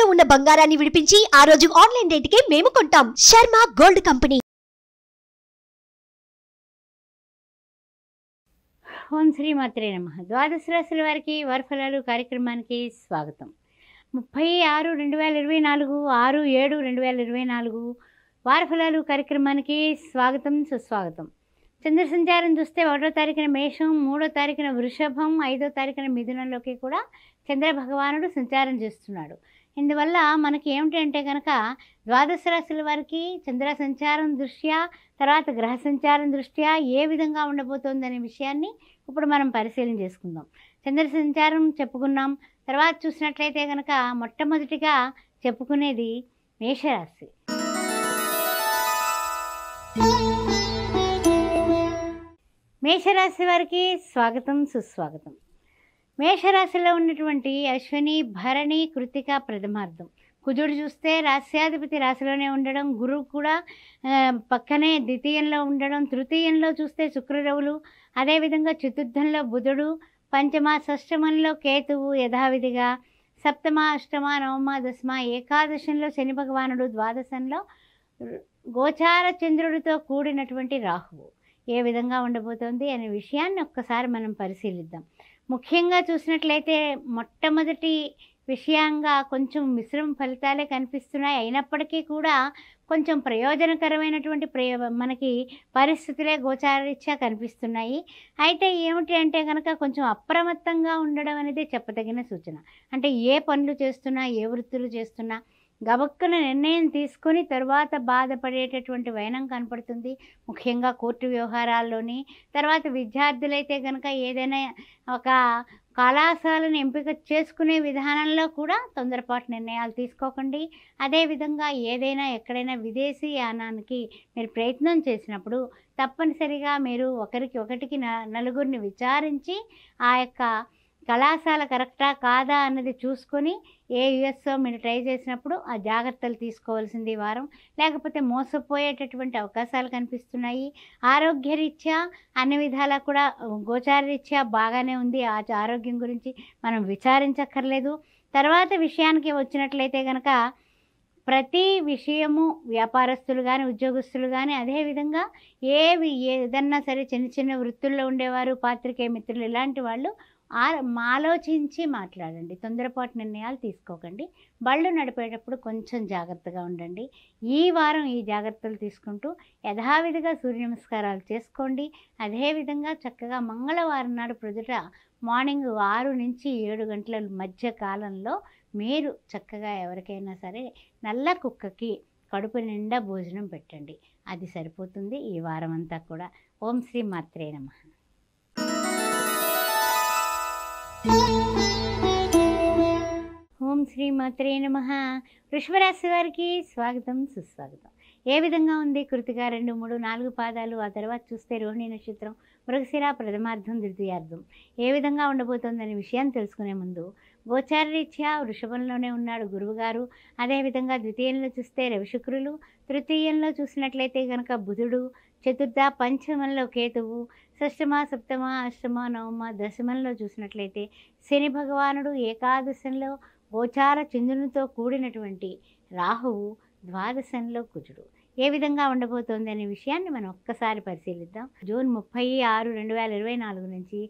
తాకట్టులో ఉన్న బంగారాన్ని విడిపించి ఆ రోజు ఆన్లైన్ రేటుకే మేము కొంటాం. Sharma gold company. ఓం శ్రీ మాత్రే నమః. ద్వాదశ రాశుల వారికి వారఫలాలు కార్యక్రమానికి స్వాగతం. 30/6/2024 6/7/2024 వారఫలాలు కార్యక్రమానికి స్వాగతం, సుస్వాగతం. చంద్ర సంచారం చూస్తే 1వ తారీఖున మేషం, 3వ తారీఖున వృషభం, 5వ తారీఖున మిథునంలోకి కూడా చంద్ర భగవానుడు సంచారం చేస్తున్నాడు. ఇందువల్ల మనకి ఏమిటంటే కనుక ద్వాదశ రాశుల వారికి చంద్ర సంచారం దృష్ట్యా, తర్వాత గ్రహ సంచారం దృష్ట్యా ఏ విధంగా ఉండబోతోందనే విషయాన్ని ఇప్పుడు మనం పరిశీలన చేసుకుందాం. చంద్ర సంచారం చెప్పుకున్నాం. తర్వాత చూసినట్లయితే కనుక మొట్టమొదటిగా చెప్పుకునేది మేషరాశి. మేషరాశి వారికి స్వాగతం, సుస్వాగతం. మేషరాశిలో ఉన్నటువంటి అశ్విని, భరణి, కృతిక ప్రథమార్థం. కుజుడు చూస్తే రాశ్యాధిపతి రాశిలోనే ఉండడం, గురువు కూడా పక్కనే ద్వితీయంలో ఉండడం, తృతీయంలో చూస్తే శుక్రరవులు, అదేవిధంగా చతుర్థంలో బుధుడు, పంచమ షష్టమంలో కేతువు యథావిధిగా, సప్తమ, అష్టమ, నవమ, దశమ, ఏకాదశంలో శని భగవానుడు, ద్వాదశంలో గోచార చంద్రుడితో కూడినటువంటి రాహువు ఏ విధంగా ఉండబోతోంది అనే విషయాన్ని ఒక్కసారి మనం పరిశీలిద్దాం. ముఖ్యంగా చూసినట్లయితే మొట్టమొదటి విషయంగా కొంచెం మిశ్రమ ఫలితాలే కనిపిస్తున్నాయి. అయినప్పటికీ కూడా కొంచెం ప్రయోజనకరమైనటువంటి మనకి పరిస్థితులే గోచారరీత్యా కనిపిస్తున్నాయి. అయితే ఏమిటి అంటే కనుక కొంచెం అప్రమత్తంగా ఉండడం అనేది చెప్పదగిన సూచన. అంటే ఏ పనులు చేస్తున్నా, ఏ వృత్తులు చేస్తున్నా గబక్కున నిర్ణయం తీసుకొని తర్వాత బాధపడేటటువంటి వైనం కనపడుతుంది. ముఖ్యంగా కోర్టు వ్యవహారాల్లోని. తర్వాత విద్యార్థులైతే కనుక ఏదైనా ఒక కళాశాలను ఎంపిక చేసుకునే విధానంలో కూడా తొందరపాటు నిర్ణయాలు తీసుకోకండి. అదేవిధంగా ఏదైనా ఎక్కడైనా విదేశీ యానానికి మీరు ప్రయత్నం చేసినప్పుడు తప్పనిసరిగా మీరు ఒకటికి నలుగురిని విచారించి ఆ యొక్క కళాశాల కరెక్టా కాదా అన్నది చూసుకొని ఏ యుఎస్ఓ మీరు ట్రై చేసినప్పుడు ఆ జాగ్రత్తలు తీసుకోవాల్సింది వారం. లేకపోతే మోసపోయేటటువంటి అవకాశాలు కనిపిస్తున్నాయి. ఆరోగ్యరీత్యా అన్ని విధాలా కూడా గోచారరీత్యా బాగానే ఉంది. ఆ ఆరోగ్యం గురించి మనం విచారించక్కర్లేదు. తర్వాత విషయానికి వచ్చినట్లయితే కనుక ప్రతి విషయము వ్యాపారస్తులు కానీ, ఉద్యోగస్తులు కానీ, అదేవిధంగా ఏదన్నా సరే చిన్న చిన్న వృత్తుల్లో ఉండేవారు, పాత్రికేయ మిత్రులు, ఇలాంటి వాళ్ళు ఆలోచించి మాట్లాడండి. తొందరపాటు నిర్ణయాలు తీసుకోకండి. బళ్ళు నడిపేటప్పుడు కొంచెం జాగ్రత్తగా ఉండండి. ఈ వారం ఈ జాగ్రత్తలు తీసుకుంటూ యథావిధిగా సూర్య నమస్కారాలు చేసుకోండి. అదేవిధంగా చక్కగా మంగళవారం నాడు ప్రొద్దుట మార్నింగ్ 6 నుంచి 7 గంటల మధ్య కాలంలో మీరు చక్కగా ఎవరికైనా సరే నల్ల కుక్కకి కడుపు నిండా భోజనం పెట్టండి. అది సరిపోతుంది ఈ వారం అంతా కూడా. ఓం శ్రీ మాత్రే నమః. ఓం శ్రీ మాత్రే నమః. వృషభరాశి వారికి స్వాగతం, సుస్వాగతం. ఏ విధంగా ఉంది కృతిక 2, 3, 4 పాదాలు, ఆ తర్వాత చూస్తే రోహిణి నక్షత్రం, మృగశిర ప్రథమార్థం, ద్వితీయార్థం ఏ విధంగా ఉండబోతోందనే విషయాన్ని తెలుసుకునే ముందు గోచారరీత్యా వృషభంలోనే ఉన్నాడు గురువుగారు. అదేవిధంగా ద్వితీయంలో చూస్తే రవి శుక్రులు, తృతీయంలో చూసినట్లయితే కనుక బుధుడు, చతుర్థ పంచమంలో కేతువు, షష్టమ, సప్తమ, అష్టమ, నవమ, దశమంలో చూసినట్లయితే శని భగవానుడు, ఏకాదశంలో గోచార చంద్రునితో కూడినటువంటి రాహువు, ద్వాదశంలో కుజుడు ఏ విధంగా ఉండబోతోంది అనే విషయాన్ని మనం ఒక్కసారి పరిశీలిద్దాం. జూన్ 30/6/2024 నుంచి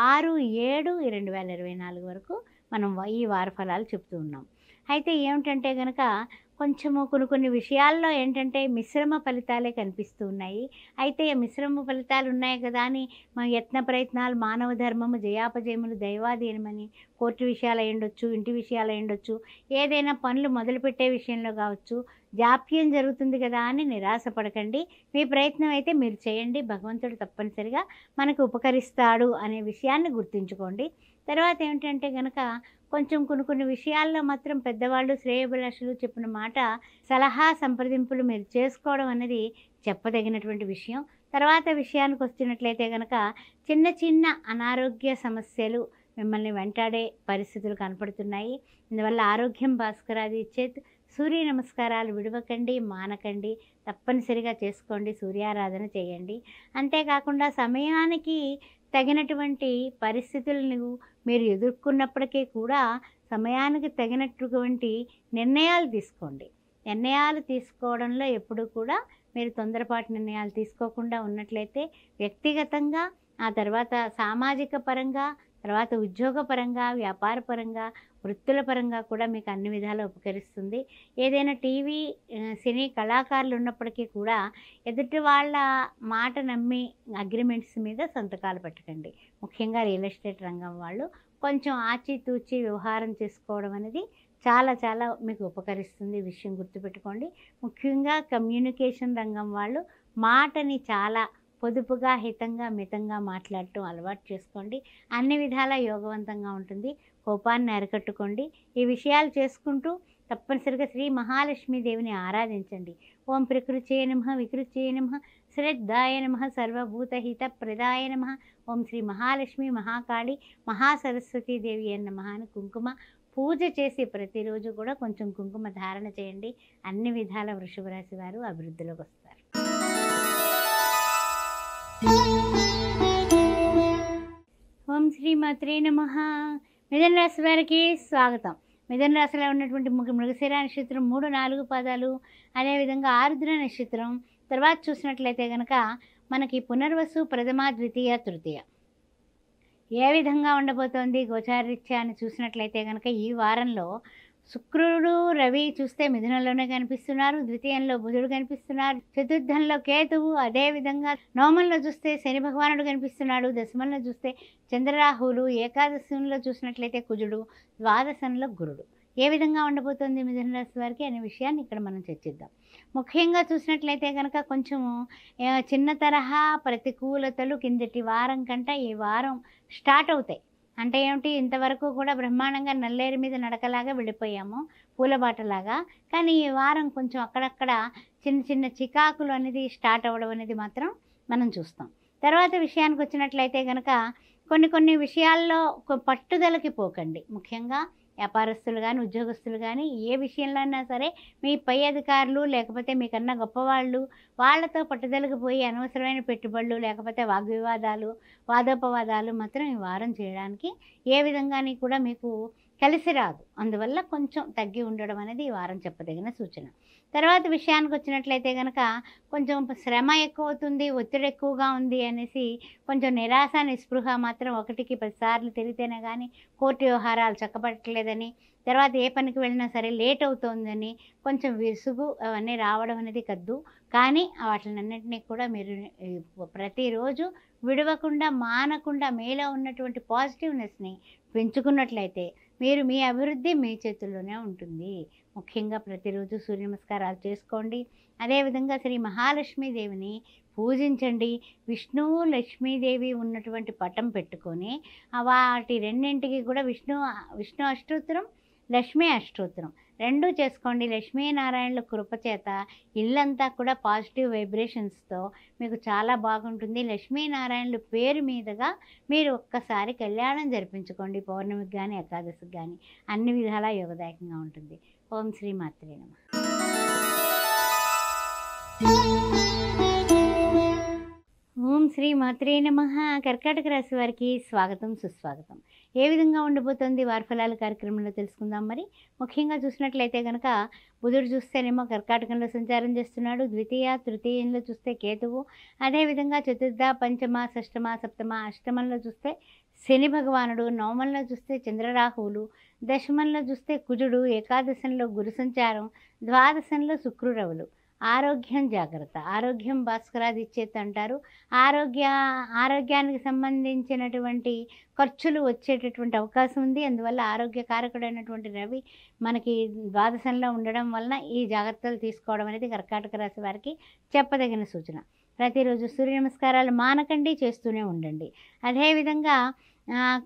6/7/2024 వరకు మనం ఈ వార ఫలాలు చెప్తూ ఉన్నాం. అయితే ఏమిటంటే కనుక కొంచెము కొన్ని విషయాల్లో ఏంటంటే మిశ్రమ ఫలితాలే కనిపిస్తూ ఉన్నాయి. అయితే మిశ్రమ ఫలితాలు ఉన్నాయి కదా అని మన యత్న ప్రయత్నాలు, మానవ ధర్మము, జయాపజయములు, దైవాధీనమని కోర్టు విషయాలు అయ్యుండొచ్చు, ఇంటి విషయాలు అయ్యుండొచ్చు, ఏదైనా పనులు మొదలుపెట్టే విషయంలో కావచ్చు, జాప్యం జరుగుతుంది కదా అని నిరాశపడకండి. మీ ప్రయత్నం అయితే మీరు చేయండి. భగవంతుడు తప్పనిసరిగా మనకు ఉపకరిస్తాడు అనే విషయాన్ని గుర్తుంచుకోండి. తర్వాత ఏమిటంటే కనుక కొంచెం కొన్ని విషయాల్లో మాత్రం పెద్దవాళ్ళు, శ్రేయోభిలాషులు చెప్పిన మాట సలహా సంప్రదింపులు మీరు చేసుకోవడం అనేది చెప్పదగినటువంటి విషయం. తర్వాత విషయానికి వచ్చినట్లయితే కనుక చిన్న అనారోగ్య సమస్యలు మిమ్మల్ని వెంటాడే పరిస్థితులు కనపడుతున్నాయి. అందువల్ల ఆరోగ్యం భాస్కరాది ఇచ్చేత్ సూర్య నమస్కారాలు విడవకండి, మానకండి. తప్పనిసరిగా చేసుకోండి, సూర్యారాధన చేయండి. అంతేకాకుండా సమయానికి తగినటువంటి పరిస్థితులను మీరు ఎదుర్కొన్నప్పటికీ కూడా సమయానికి తగినటువంటి నిర్ణయాలు తీసుకోండి. నిర్ణయాలు తీసుకోవడంలో ఎప్పుడు కూడా మీరు తొందరపాటు నిర్ణయాలు తీసుకోకుండా ఉన్నట్లయితే వ్యక్తిగతంగా, ఆ తర్వాత సామాజిక పరంగా, తర్వాత ఉద్యోగపరంగా, వ్యాపారపరంగా, వృత్తుల పరంగా కూడా మీకు అన్ని విధాలా ఉపకరిస్తుంది. ఏదైనా టీవీ, సినీ కళాకారులు ఉన్నప్పటికీ కూడా ఎదుటి వాళ్ళ మాట నమ్మి అగ్రిమెంట్స్ మీద సంతకాలు పెట్టకండి. ముఖ్యంగా రియల్ ఎస్టేట్ రంగం వాళ్ళు కొంచెం ఆచితూచి వ్యవహారం చేసుకోవడం అనేది చాలా చాలా మీకు ఉపకరిస్తుంది. ఈ విషయం గుర్తుపెట్టుకోండి. ముఖ్యంగా కమ్యూనికేషన్ రంగం వాళ్ళు మాటని చాలా పొదుపుగా, హితంగా, మితంగా మాట్లాడటం అలవాటు చేసుకోండి. అన్ని విధాలా యోగవంతంగా ఉంటుంది. కోపాన్ని అరికట్టుకోండి. ఈ విషయాలు చేసుకుంటూ తప్పనిసరిగా శ్రీ మహాలక్ష్మీదేవిని ఆరాధించండి. ఓం ప్రకృత్యై నమః, వికృత్యై నమః, శ్రద్ధాయ నమః, సర్వభూతహిత ప్రదాయ నమః, ఓం శ్రీ మహాలక్ష్మి, మహాకాళి, మహాసరస్వతీ దేవి నమః అని కుంకుమ పూజ చేసి ప్రతిరోజు కూడా కొంచెం కుంకుమ ధారణ చేయండి. అన్ని విధాల వృషభ రాశి వారు అభివృద్ధిలోకి వస్తారు. ఓం శ్రీ మాత్రే నమః. మిథున రాశి వారికి స్వాగతం. మిథున రాశిలో ఉన్నటువంటి మృగశిర నక్షత్రం 3, 4 పాదాలు, అదేవిధంగా ఆరుద్ర నక్షత్రం తర్వాత చూసినట్లయితే కనుక మనకి పునర్వసు, ప్రథమ, ద్వితీయ, తృతీయ ఏ విధంగా ఉండబోతోంది గోచారరీత్యా అని చూసినట్లయితే కనుక ఈ వారంలో శుక్రుడు, రవి చూస్తే మిథునంలోనే కనిపిస్తున్నారు. ద్వితీయంలో బుధుడు కనిపిస్తున్నారు. చతుర్థంలో కేతువు, అదేవిధంగా నవమంలో చూస్తే శని భగవానుడు కనిపిస్తున్నాడు. దశమంలో చూస్తే చంద్రరాహువులు, ఏకాదశంలో చూసినట్లయితే కుజుడు, ద్వాదశంలో గురుడు. ఏ విధంగా ఉండబోతోంది మిథున రాశి వారికి అనే విషయాన్ని ఇక్కడ మనం చర్చిద్దాం. ముఖ్యంగా చూసినట్లయితే కనుక కొంచెము చిన్న తరహా ప్రతికూలతలు కిందటి వారం కంటే ఈ వారం స్టార్ట్ అవుతాయి. అంటే ఏమిటి, ఇంతవరకు కూడా బ్రహ్మాండంగా నల్లేరు మీద నడకలాగా వెళ్ళిపోయాము, పూలబాటలాగా. కానీ ఈ వారం కొంచెం అక్కడక్కడ చిన్న చిన్న చికాకులు అనేది స్టార్ట్ అవ్వడం అనేది మాత్రం మనం చూస్తాం. తర్వాత విషయానికి వచ్చినట్లయితే కనుక కొన్ని విషయాల్లో పట్టుదలకి పోకండి. ముఖ్యంగా వ్యాపారస్తులు కానీ, ఉద్యోగస్తులు కానీ ఏ విషయంలో అయినా సరే మీ పై అధికారులు లేకపోతే మీకన్నా గొప్పవాళ్ళు వాళ్ళతో పట్టుదలకు పోయి అనవసరమైన పెట్టుబడులు లేకపోతే వాగ్వివాదాలు, వాదోపవాదాలు మాత్రం ఈ వారం చేయడానికి ఏ విధంగాని కూడా మీకు కలిసి రాదు. అందువల్ల కొంచెం తగ్గి ఉండడం అనేది ఈ వారం చెప్పదగిన సూచన. తర్వాత విషయానికి వచ్చినట్లయితే కనుక కొంచెం శ్రమ ఎక్కువ అవుతుంది, ఒత్తిడి ఎక్కువగా ఉంది అనేసి కొంచెం నిరాశ, నిస్పృహ మాత్రం 1కి 10 సార్లు తిరిగితేనే కానీ కోర్టు వ్యవహారాలు చక్కబట్టలేదని, తర్వాత ఏ పనికి వెళ్ళినా సరే లేట్ అవుతోందని కొంచెం విసుగు అవన్నీ రావడం అనేది కద్దు. కానీ వాటినన్నింటినీ కూడా మీరు ప్రతిరోజు విడవకుండా, మానకుండా మీలో ఉన్నటువంటి పాజిటివ్నెస్ని పెంచుకున్నట్లయితే మీరు మీ అభివృద్ధి మీ చేతుల్లోనే ఉంటుంది. ముఖ్యంగా ప్రతిరోజు సూర్య నమస్కారాలు చేసుకోండి. అదేవిధంగా శ్రీ మహాలక్ష్మీదేవిని పూజించండి. విష్ణువు, లక్ష్మీదేవి ఉన్నటువంటి పటం పెట్టుకొని వాటి రెండింటికి కూడా విష్ణు అష్టోత్తరం, లక్ష్మీ అష్టోత్తరం రెండూ చేసుకోండి. లక్ష్మీనారాయణుల కృపచేత ఇల్లంతా కూడా పాజిటివ్ వైబ్రేషన్స్తో మీకు చాలా బాగుంటుంది. లక్ష్మీనారాయణుల పేరు మీదుగా మీరు ఒక్కసారి కళ్యాణం జరిపించుకోండి. పౌర్ణమికి కానీ, ఏకాదశికి కానీ అన్ని విధాలా యోగదాయకంగా ఉంటుంది. ఓం శ్రీ మాత్రే నమః. ఓం శ్రీ మాత్రే నమః. కర్కాటక రాశి వారికి స్వాగతం, సుస్వాగతం. ఏ విధంగా ఉండబోతోంది వారి ఫలాల కార్యక్రమంలో తెలుసుకుందాం. మరి ముఖ్యంగా చూసినట్లయితే కనుక బుధుడు చూస్తేనేమో కర్కాటకంలో సంచారం చేస్తున్నాడు. ద్వితీయ, తృతీయంలో చూస్తే కేతువు, అదేవిధంగా చతుర్థ, పంచమ, షష్టమ, సప్తమ, అష్టమంలో చూస్తే శని భగవానుడు, నవమంలో చూస్తే చంద్రరాహువులు, దశమంలో చూస్తే కుజుడు, ఏకాదశంలో గురు సంచారం, ద్వాదశంలో శుక్రురవులు. ఆరోగ్యం జాగ్రత్త. ఆరోగ్యం భాస్కరాది ఇచ్చేది అంటారు. ఆరోగ్యానికి సంబంధించినటువంటి ఖర్చులు వచ్చేటటువంటి అవకాశం ఉంది. అందువల్ల ఆరోగ్యకారకుడైనటువంటి రవి మనకి ద్వాదశంలో ఉండడం వలన ఈ జాగ్రత్తలు తీసుకోవడం అనేది కర్కాటక రాశి వారికి చెప్పదగిన సూచన. ప్రతిరోజు సూర్య నమస్కారాలు మానకండి, చేస్తూనే ఉండండి. అదేవిధంగా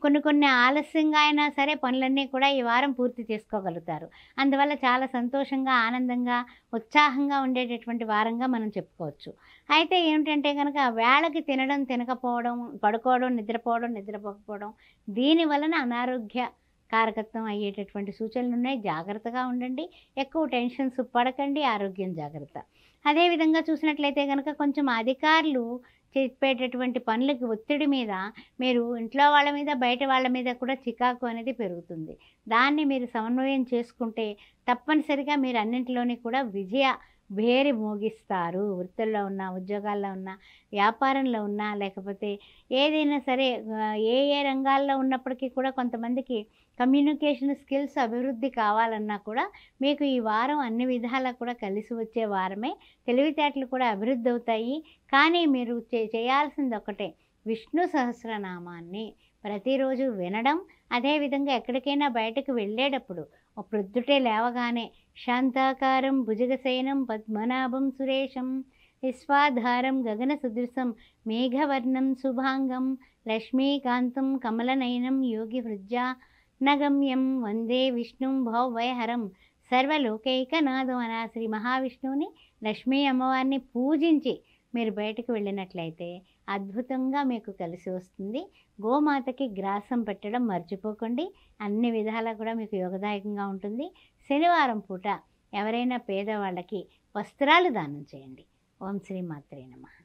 కొన్ని ఆలస్యంగా అయినా సరే పనులన్నీ కూడా ఈ వారం పూర్తి చేసుకోగలుగుతారు. అందువల్ల చాలా సంతోషంగా, ఆనందంగా, ఉత్సాహంగా ఉండేటటువంటి వారంగా మనం చెప్పుకోవచ్చు. అయితే ఏమిటంటే కనుక వేళకి తినడం, తినకపోవడం, పడుకోవడం, నిద్రపోకపోవడం దీని వలన అనారోగ్య కారకత్వం అయ్యేటటువంటి సూచనలు ఉన్నాయి. జాగ్రత్తగా ఉండండి. ఎక్కువ టెన్షన్స్ పడకండి. ఆరోగ్యం జాగ్రత్త. అదేవిధంగా చూసినట్లయితే కనుక కొంచెం అధికారులు చెప్పేటటువంటి పనులకి ఒత్తిడి మీద మీరు ఇంట్లో వాళ్ళ మీద బయట వాళ్ళ మీద కూడా చికాకు అనేది పెరుగుతుంది. దాన్ని మీరు సమన్వయం చేసుకుంటే తప్పనిసరిగా మీరు అన్నింటిలోని కూడా విజయ భేరి మోగిస్తారు. వృత్తుల్లో ఉన్నా, ఉద్యోగాల్లో ఉన్నా, వ్యాపారంలో ఉన్నా, లేకపోతే ఏదైనా సరే ఏ ఏ రంగాల్లో ఉన్నప్పటికీ కూడా కొంతమందికి కమ్యూనికేషన్ స్కిల్స్ అభివృద్ధి కావాలన్నా కూడా మీకు ఈ వారం అన్ని విధాలా కూడా కలిసి వచ్చే వారమే. తెలివితేటలు కూడా అభివృద్ధి అవుతాయి. కానీ మీరు చేయాల్సింది ఒకటే, విష్ణు సహస్రనామాన్ని ప్రతిరోజు వినడం. అదేవిధంగా ఎక్కడికైనా బయటకు వెళ్ళేటప్పుడు ప్రొద్దుటే లేవగానే శాంతాకారం భుజగశయనం పద్మనాభం సురేశం విశ్వాధారం గగన సదృశం మేఘవర్ణం శుభాంగం లక్ష్మీకాంతం కమలనయనం యోగి హృజ్జానగమ్యం వందే విష్ణుం భవభయహరం సర్వలోకైకనాథం అన శ్రీ మహావిష్ణువుని, లక్ష్మీ అమ్మవారిని పూజించి మీరు బయటకు వెళ్ళినట్లయితే అద్భుతంగా మీకు కలిసి వస్తుంది. గోమాతకి గ్రాసం పెట్టడం మర్చిపోకండి. అన్ని విధాలా కూడా మీకు యోగదాయకంగా ఉంటుంది. శనివారం పూట ఎవరైనా పేదవాళ్ళకి వస్త్రాలు దానం చేయండి. ఓం శ్రీ మాత్రే నమః.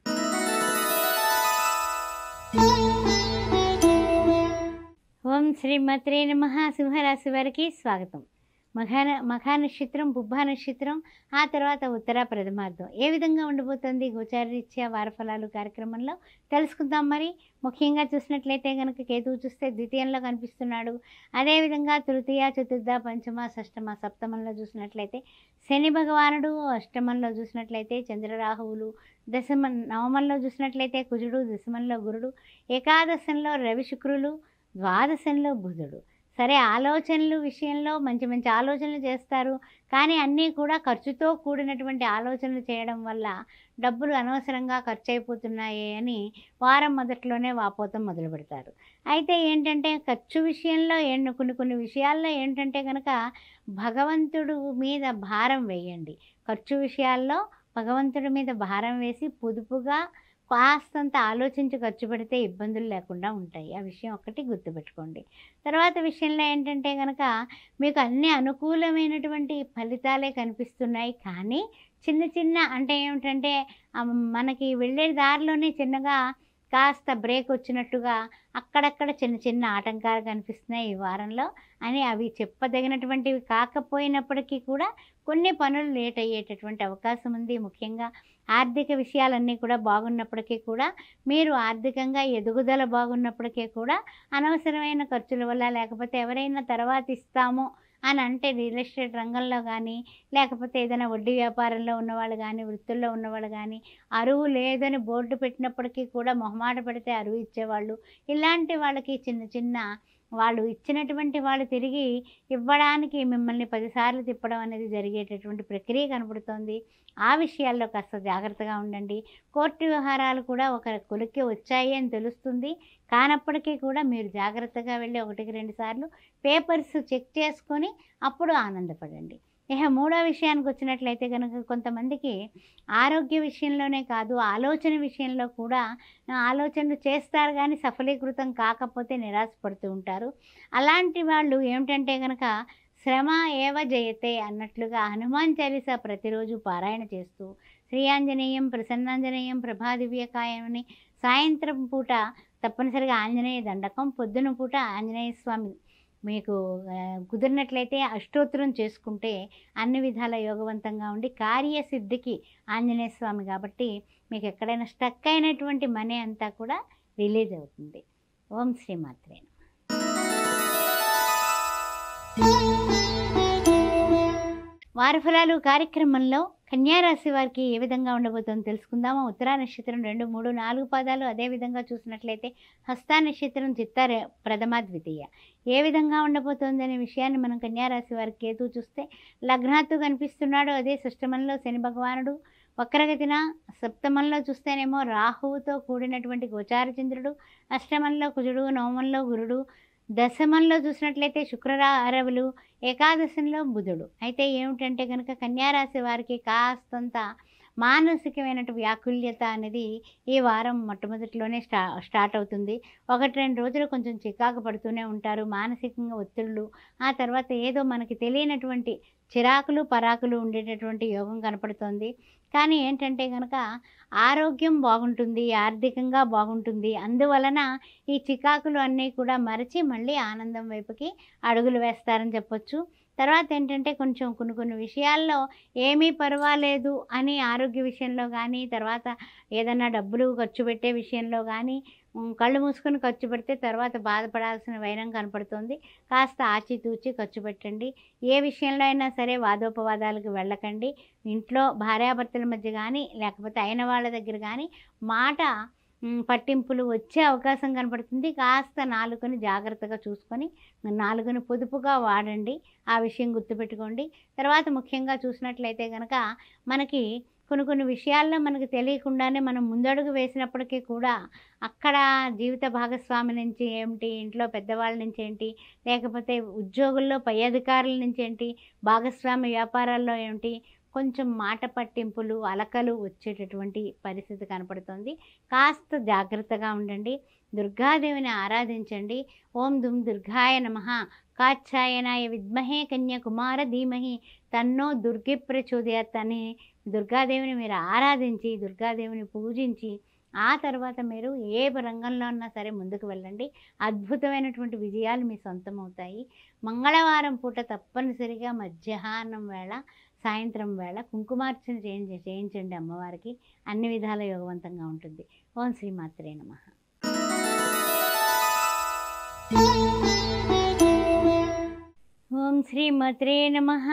ఓం శ్రీ మాత్రే నమః. సింహరాశి వారికి స్వాగతం. మఖా నక్షత్రం, పుబ్బా నక్షత్రం, ఆ తర్వాత ఉత్తర ప్రథమార్థం ఏ విధంగా ఉండబోతుంది గోచారరీత్యా వారఫలాలు కార్యక్రమంలో తెలుసుకుందాం. మరి ముఖ్యంగా చూసినట్లయితే కనుక కేతువు చూస్తే ద్వితీయంలో కనిపిస్తున్నాడు. అదేవిధంగా తృతీయ, చతుర్థ, పంచమ, షష్టమ, సప్తమంలో చూసినట్లయితే శని భగవానుడు, అష్టమంలో చూసినట్లయితే చంద్రరాహువులు, నవమంలో చూసినట్లయితే కుజుడు, దశమంలో గురుడు, ఏకాదశంలో రవి శుక్రులు, ద్వాదశంలో బుధుడు. సరే, ఆలోచనలు విషయంలో మంచి మంచి ఆలోచనలు చేస్తారు. కానీ అన్నీ కూడా ఖర్చుతో కూడినటువంటి ఆలోచనలు చేయడం వల్ల డబ్బులు అనవసరంగా ఖర్చు అయిపోతున్నాయి అని వారం మొదట్లోనే వాపోతం మొదలు పెడతారు. అయితే ఏంటంటే ఖర్చు విషయంలో కొన్ని విషయాల్లో ఏంటంటే కనుక భగవంతుడు మీద భారం వేయండి. ఖర్చు విషయాల్లో భగవంతుడి మీద భారం వేసి పొదుపుగా కాస్తంత ఆలోచించి ఖర్చు పెడితే ఇబ్బందులు లేకుండా ఉంటాయి. ఆ విషయం ఒక్కటి గుర్తుపెట్టుకోండి. తర్వాత విషయంలో ఏంటంటే కనుక మీకు అన్ని అనుకూలమైనటువంటి ఫలితాలే కనిపిస్తున్నాయి. కానీ చిన్న అంటే ఏమిటంటే మనకి వెళ్ళే దారిలోనే చిన్నగా కాస్త బ్రేక్ వచ్చినట్టుగా అక్కడక్కడ చిన్న ఆటంకాలు కనిపిస్తున్నాయి ఈ వారంలో అని. అవి చెప్పదగినటువంటివి కాకపోయినప్పటికీ కూడా కొన్ని పనులు లేట్ అయ్యేటటువంటి అవకాశం ఉంది. ముఖ్యంగా ఆర్థిక విషయాలన్నీ కూడా బాగున్నప్పటికీ కూడా, మీరు ఆర్థికంగా ఎదుగుదల బాగున్నప్పటికీ కూడా అనవసరమైన ఖర్చుల వల్ల, లేకపోతే ఎవరైనా తర్వాత ఇస్తాము అని అంటే రియల్ ఎస్టేట్ రంగంలో కానీ, లేకపోతే ఏదైనా వడ్డీ వ్యాపారంలో ఉన్నవాళ్ళు కానీ, వృత్తుల్లో ఉన్నవాళ్ళు కానీ, అరువు లేదని బోర్డు పెట్టినప్పటికీ కూడా మొహమాట పెడితే అరువు ఇచ్చేవాళ్ళు, ఇలాంటి వాళ్ళకి చిన్న వాళ్ళు ఇచ్చినటువంటి వాళ్ళు తిరిగి ఇవ్వడానికి మిమ్మల్ని 10 సార్లు తిప్పడం అనేది జరిగేటటువంటి ప్రక్రియ కనబడుతోంది. ఆ విషయాల్లో కాస్త జాగ్రత్తగా ఉండండి. కోర్టు వ్యవహారాలు కూడా ఒక కొలిక్కి వచ్చాయి అని తెలుస్తుంది. కానప్పటికీ కూడా మీరు జాగ్రత్తగా వెళ్ళి 1-2 సార్లు పేపర్స్ చెక్ చేసుకొని అప్పుడు ఆనందపడండి. ఇక మూడో విషయానికి వచ్చినట్లయితే కనుక కొంతమందికి ఆరోగ్య విషయంలోనే కాదు, ఆలోచన విషయంలో కూడా ఆలోచనలు చేస్తారు కానీ సఫలీకృతం కాకపోతే నిరాశపడుతూ ఉంటారు. అలాంటి వాళ్ళు ఏమిటంటే కనుక శ్రమ ఏవ జయతే అన్నట్లుగా హనుమాన్ చాలీసా ప్రతిరోజు పారాయణ చేస్తూ శ్రీ ఆంజనేయం ప్రసన్నాంజనేయం ప్రభాదివ్యకాయం అని సాయంత్రం పూట తప్పనిసరిగా ఆంజనేయ దండకం, పొద్దున పూట ఆంజనేయ స్వామి మీకు కుదిరినట్లయితే అష్టోత్తరం చేసుకుంటే అన్ని విధాల యోగవంతంగా ఉండి కార్యసిద్ధికి ఆంజనేయ స్వామి కాబట్టి మీకు ఎక్కడైనా స్టక్ అయినటువంటి మనీ అంతా కూడా రిలీజ్ అవుతుంది. ఓం శ్రీ మాత్రే. వారఫలాలు కార్యక్రమంలో కన్యారాశి వారికి ఏ విధంగా ఉండబోతుందో తెలుసుకుందామా. ఉత్తరా నక్షత్రం 2, 3, 4 పాదాలు, అదేవిధంగా చూసినట్లయితే హస్తా నక్షత్రం చిత్త ప్రథమ ద్వితీయ ఏ విధంగా ఉండబోతుంది అనే విషయాన్ని మనం కన్యారాశి వారికి కేతువు చూస్తే లగ్నాత్తు కనిపిస్తున్నాడు. అదే షష్టమంలో శని భగవానుడు, వక్రగతిన సప్తమంలో చూస్తేనేమో రాహువుతో కూడినటువంటి గోచార చంద్రుడు, అష్టమంలో కుజుడు, నవమంలో గురుడు, దశమంలో చూసినట్లయితే శుక్రరారవులు, ఏకాదశంలో బుధుడు. అయితే ఏమిటంటే కనుక కన్యారాశి వారికి కాస్తంత మానసికమైన వ్యాకుల్యత అనేది ఈ వారం మొట్టమొదటిలోనే స్టార్ట్ అవుతుంది. 1-2 రోజులు కొంచెం చికాకు పడుతూనే ఉంటారు. మానసికంగా ఒత్తిళ్ళు, ఆ తర్వాత ఏదో మనకి తెలియనటువంటి చిరాకులు పరాకులు ఉండేటటువంటి యోగం కనపడుతోంది. కానీ ఏంటంటే గనక ఆరోగ్యం బాగుంటుంది, ఆర్థికంగా బాగుంటుంది. అందువలన ఈ చికాకులు అన్నీ కూడా మరచి మళ్ళీ ఆనందం వైపుకి అడుగులు వేస్తారని చెప్పొచ్చు. తర్వాత ఏంటంటే కొంచెం కొన్ని విషయాల్లో ఏమీ పర్వాలేదు అని ఆరోగ్య విషయంలో కానీ, తర్వాత ఏదన్నా డబ్బులు ఖర్చు పెట్టే విషయంలో కానీ కళ్ళు మూసుకొని ఖర్చు పెడితే తర్వాత బాధపడాల్సిన వైనం కనపడుతుంది. కాస్త ఆచితూచి ఖర్చు పెట్టండి. ఏ విషయంలో అయినా సరే వాదోపవాదాలకు వెళ్ళకండి. ఇంట్లో భార్యాభర్తల మధ్య కానీ, లేకపోతే అయిన వాళ్ళ దగ్గర కానీ మాట పట్టింపులు వచ్చే అవకాశం కనపడుతుంది. కాస్త నాలుకని జాగ్రత్తగా చూసుకొని నాలుకని పొదుపుగా వాడండి. ఆ విషయం గుర్తుపెట్టుకోండి. తర్వాత ముఖ్యంగా చూసినట్లయితే కనుక మనకి కొన్ని విషయాల్లో మనకు తెలియకుండానే మనం ముందడుగు వేసినప్పటికీ కూడా అక్కడ జీవిత భాగస్వామి నుంచి ఏమిటి, ఇంట్లో పెద్దవాళ్ళ నుంచి ఏంటి, లేకపోతే ఉద్యోగుల్లో పై అధికారుల నుంచి ఏంటి, భాగస్వామి వ్యాపారాల్లో ఏమిటి, కొంచెం మాట పట్టింపులు అలకలు వచ్చేటటువంటి పరిస్థితి కనపడుతుంది. కాస్త జాగ్రత్తగా ఉండండి. దుర్గాదేవిని ఆరాధించండి. ఓం దుమ్ దుర్గాయ నమః, కాచ్ఛాయనాయ విద్మహే కన్యాకుమార ధీమహి తన్నో దుర్గి ప్రచోదయాత్ అని దుర్గాదేవిని మీరు ఆరాధించి, దుర్గాదేవిని పూజించి ఆ తర్వాత మీరు ఏ రంగంలో ఉన్నా సరే ముందుకు వెళ్ళండి. అద్భుతమైనటువంటి విజయాలు మీ సొంతం అవుతాయి. మంగళవారం పూట తప్పనిసరిగా మధ్యాహ్నం వేళ, సాయంత్రం వేళ కుంకుమార్చన చేయించండి అమ్మవారికి. అన్ని విధాల యోగవంతంగా ఉంటుంది. ఓం శ్రీమాత్రే నమః. ఓం శ్రీమాత్రే నమః.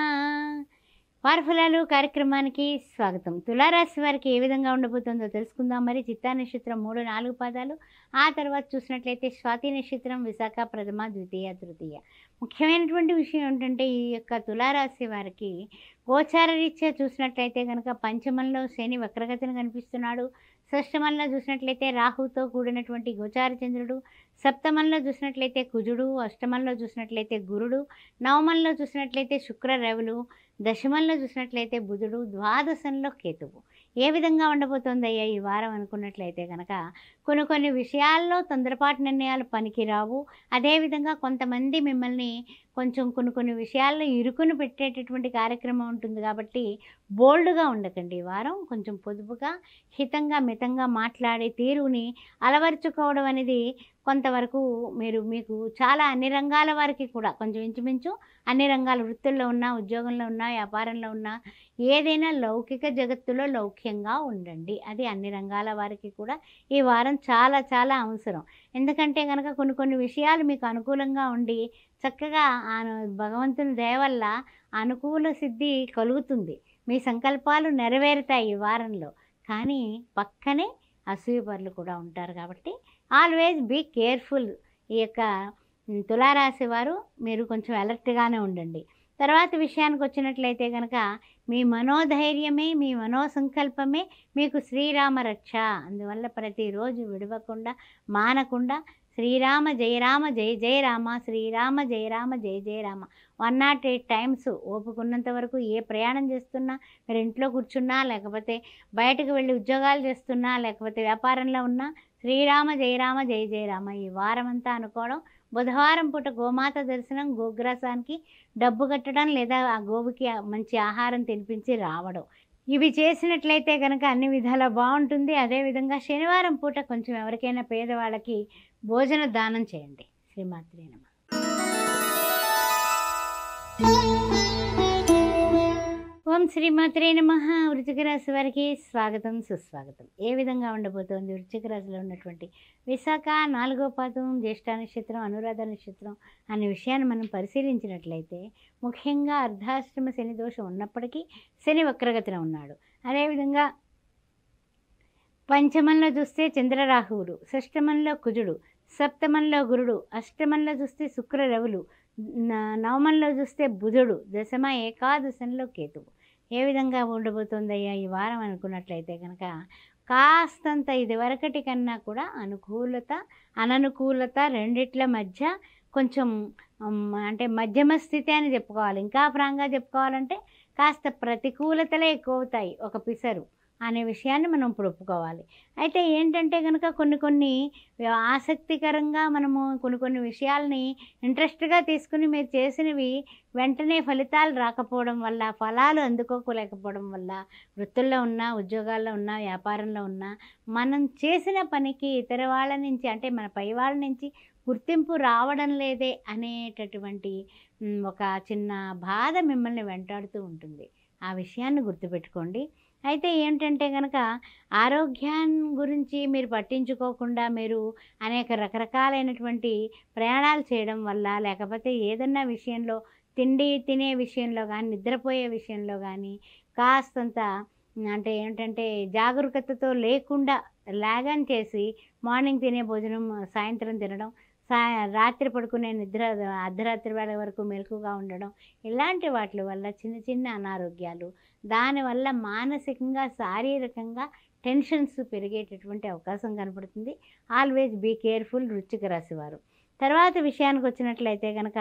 వారఫలాలు కార్యక్రమానికి స్వాగతం. తులారాశి వారికి ఏ విధంగా ఉండబోతుందో తెలుసుకుందాం. మరి చిత్తా నక్షత్రం 3, 4 పాదాలు, ఆ తర్వాత చూసినట్లయితే స్వాతి నక్షత్రం, విశాఖ ప్రథమ, ద్వితీయ, తృతీయ. ముఖ్యమైనటువంటి విషయం ఏంటంటే ఈ యొక్క తులారాశి వారికి గోచార రీత్యా చూసినట్లయితే కనుక పంచమంలో శని వక్రగతిని కనిపిస్తున్నాడు. షష్టమంలో చూసినట్లయితే రాహుతో కూడినటువంటి గోచార చంద్రుడు, సప్తమంలో చూసినట్లయితే కుజుడు, అష్టమంలో చూసినట్లయితే గురుడు, నవమంలో చూసినట్లయితే శుక్ర రవులు, దశమంలో చూసినట్లయితే బుధుడు, ద్వాదశంలో కేతువు. ఏ విధంగా ఉండబోతోందయ్యా ఈ వారం అనుకున్నట్లయితే కనుక కొన్ని విషయాల్లో తొందరపాటు నిర్ణయాలు పనికిరావు. అదేవిధంగా కొంతమంది మిమ్మల్ని కొంచెం కొన్ని విషయాల్లో ఇరుకును పెట్టేటటువంటి కార్యక్రమం ఉంటుంది. కాబట్టి బోల్డ్గా ఉండకండి. ఈ వారం కొంచెం పొదుపుగా, హితంగా, మితంగా మాట్లాడే తీరుని అలవర్చుకోవడం అనేది కొంతవరకు మీకు చాలా అన్ని రంగాల వారికి కూడా కొంచెం ఇంచుమించు అన్ని రంగాల వృత్తుల్లో ఉన్నా, ఉద్యోగంలో ఉన్నా, వ్యాపారంలో ఉన్నా, ఏదైనా లౌకిక జగత్తులో లౌక్యంగా ఉండండి. అది అన్ని రంగాల వారికి కూడా ఈ వారం చాలా చాలా అవసరం. ఎందుకంటే కనుక కొన్ని విషయాలు మీకు అనుకూలంగా ఉండి చక్కగా భగవంతుని దయ వల్ల అనుకూల సిద్ధి కలుగుతుంది. మీ సంకల్పాలు నెరవేరుతాయి ఈ వారంలో. కానీ పక్కనే అసూయపరులు కూడా ఉంటారు. కాబట్టి ఆల్వేజ్ బీ కేర్ఫుల్. ఈ యొక్క తులారాశి వారు మీరు కొంచెం అలర్ట్గానే ఉండండి. తర్వాత విషయానికి వచ్చినట్లయితే కనుక మీ మనోధైర్యమే, మీ మనోసంకల్పమే మీకు శ్రీరామ రక్ష. అందువల్ల ప్రతిరోజు విడవకుండా, మానకుండా శ్రీరామ జయ రామ జయ జయ రామ, శ్రీరామ జయ రామ జయ జయ రామ 108 టైమ్స్ ఓపుకున్నంత వరకు ఏ ప్రయాణం చేస్తున్నా, మీరు ఇంట్లో కూర్చున్నా, లేకపోతే బయటకు వెళ్ళి ఉద్యోగాలు చేస్తున్నా, లేకపోతే వ్యాపారంలో ఉన్నా శ్రీరామ జయ రామ జయ జయ రామ ఈ వారం అంతా అనుకోవడం. బుధవారం పూట గోమాత దర్శనం, గోగ్రాసానికి డబ్బు కట్టడం, లేదా ఆ గోవుకి మంచి ఆహారం తినిపించి రావడం, ఇవి చేసినట్లయితే కనుక అన్ని విధాలా బాగుంటుంది. అదేవిధంగా శనివారం పూట కొంచెం ఎవరికైనా పేదవాళ్ళకి భోజన దానం చేయండి. శ్రీమాత్రే నమః. ఓం శ్రీమాత్రే నమః. వృశ్చిక రాశి వారికి స్వాగతం, సుస్వాగతం. ఏ విధంగా ఉండబోతోంది వృశ్చిక రాశిలో ఉన్నటువంటి విశాఖ 4వ పాదం, జ్యేష్ఠ నక్షత్రం, అనురాధ నక్షత్రం అనే విషయాన్ని మనం పరిశీలించినట్లయితే ముఖ్యంగా అర్ధాష్టమ శని దోషం ఉన్నప్పటికీ శని వక్రగతిన ఉన్నాడు. అదేవిధంగా పంచమంలో చూస్తే చంద్రరాహువులు, షష్టమంలో కుజుడు, సప్తమంలో గురుడు, అష్టమంలో చూస్తే శుక్ర రవులు, నవమంలో చూస్తే బుధుడు, దశమ ఏకాదశంలో కేతువు. ఏ విధంగా ఉండబోతుందయ్యా ఈ వారం అనుకున్నట్లయితే కనుక కాస్తంత ఇదివరకటి కన్నా కూడా అనుకూలత, అననుకూలత రెండిట్ల మధ్య కొంచెం అంటే మధ్యమ స్థితి అని చెప్పుకోవాలి. ఇంకా ఫ్రాంక్గా చెప్పుకోవాలంటే కాస్త ప్రతికూలతలే ఎక్కువ అవుతాయి. ఒక పిసరు అనే విషయాన్ని మనం ఇప్పుడు ఒప్పుకోవాలి. అయితే ఏంటంటే గనుక కొన్ని ఆసక్తికరంగా మనము కొన్ని విషయాల్ని ఇంట్రెస్ట్‌గా తీసుకుని మీరు చేసినవి వెంటనే ఫలితాలు రాకపోవడం వల్ల, ఫలాలు అందుకోలేకపోవడం వల్ల, వృత్తుల్లో ఉన్నా, ఉద్యోగాల్లో ఉన్నా, వ్యాపారంలో ఉన్నా, మనం చేసిన పనికి ఇతర వాళ్ళ నుంచి అంటే మన పై వాళ్ళ నుంచి గుర్తింపు రావడం లేదే అనేటటువంటి ఒక చిన్న బాధ మిమ్మల్ని వెంటాడుతూ ఉంటుంది. ఆ విషయాన్ని గుర్తుపెట్టుకోండి. అయితే ఏంటంటే గనక ఆరోగ్యాన్ని గురించి మీరు పట్టించుకోకుండా మీరు అనేక రకరకాలైనటువంటి ప్రయాణాలు చేయడం వల్ల, లేకపోతే ఏదన్నా విషయంలో తిండి తినే విషయంలో గానీ, నిద్రపోయే విషయంలో గానీ కాస్తంత అంటే ఏంటంటే జాగరూకతతో లేకుండా లాగన్ చేసి మార్నింగ్ తినే భోజనం సాయంత్రం తినడం, రాత్రి పడుకునే నిద్ర అర్ధరాత్రి వేళ వరకు మెలకువగా ఉండడం, ఇలాంటి వాటి వల్ల చిన్న చిన్న అనారోగ్యాలు, దానివల్ల మానసికంగా, శారీరకంగా టెన్షన్స్ పెరిగేటటువంటి అవకాశం కనపడుతుంది. ఆల్వేస్ బీ కేర్ఫుల్ వృశ్చిక రాశివారు. తర్వాత విషయానికి వచ్చినట్లయితే కనుక